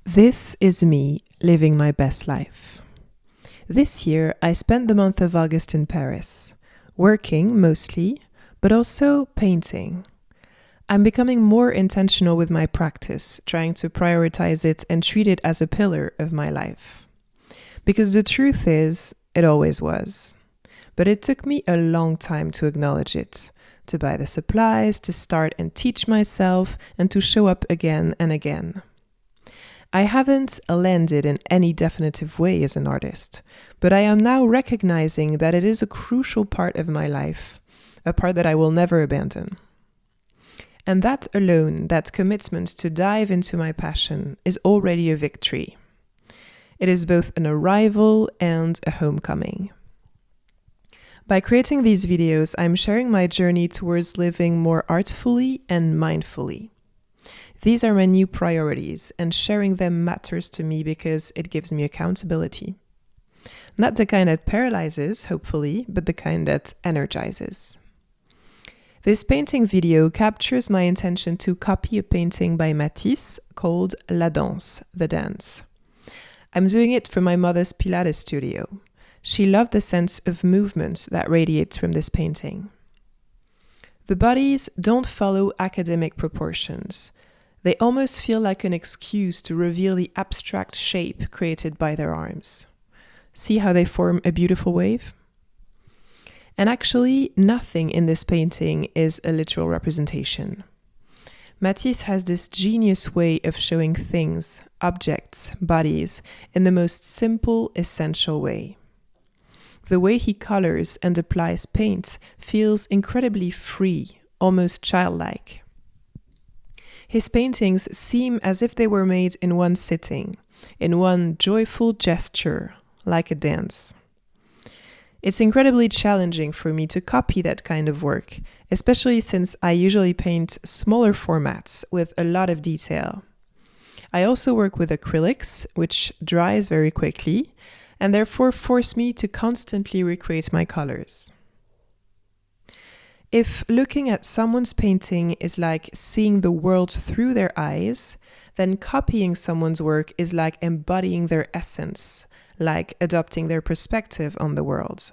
This is me living my best life. This year, I spent the month of August in Paris, working mostly, but also painting. I'm becoming more intentional with my practice, trying to prioritize it and treat it as a pillar of my life. Because the truth is, it always was. But it took me a long time to acknowledge it, to buy the supplies, to start and teach myself, and to show up again and again. I haven't landed in any definitive way as an artist, but I am now recognizing that it is a crucial part of my life, a part that I will never abandon. And that alone, that commitment to dive into my passion, is already a victory. It is both an arrival and a homecoming. By creating these videos, I'm sharing my journey towards living more artfully and mindfully. These are my new priorities, and sharing them matters to me because it gives me accountability. Not the kind that paralyzes, hopefully, but the kind that energizes. This painting video captures my intention to copy a painting by Matisse called La Danse, the dance. I'm doing it from my mother's Pilates studio. She loved the sense of movement that radiates from this painting. The bodies don't follow academic proportions. They almost feel like an excuse to reveal the abstract shape created by their arms. See how they form a beautiful wave? And actually, nothing in this painting is a literal representation. Matisse has this genius way of showing things, objects, bodies, in the most simple, essential way. The way he colors and applies paint feels incredibly free, almost childlike. His paintings seem as if they were made in one sitting, in one joyful gesture, like a dance. It's incredibly challenging for me to copy that kind of work, especially since I usually paint smaller formats with a lot of detail. I also work with acrylics, which dries very quickly, and therefore force me to constantly recreate my colors. If looking at someone's painting is like seeing the world through their eyes, then copying someone's work is like embodying their essence, like adopting their perspective on the world.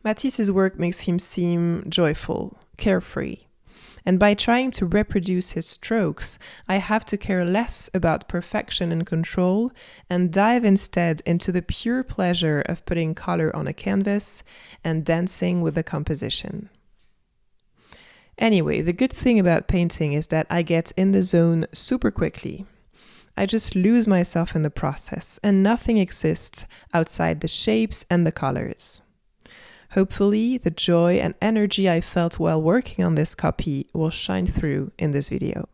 Matisse's work makes him seem joyful, carefree. And by trying to reproduce his strokes, I have to care less about perfection and control and dive instead into the pure pleasure of putting color on a canvas and dancing with the composition. Anyway, the good thing about painting is that I get in the zone super quickly. I just lose myself in the process, and nothing exists outside the shapes and the colors. Hopefully, the joy and energy I felt while working on this copy will shine through in this video.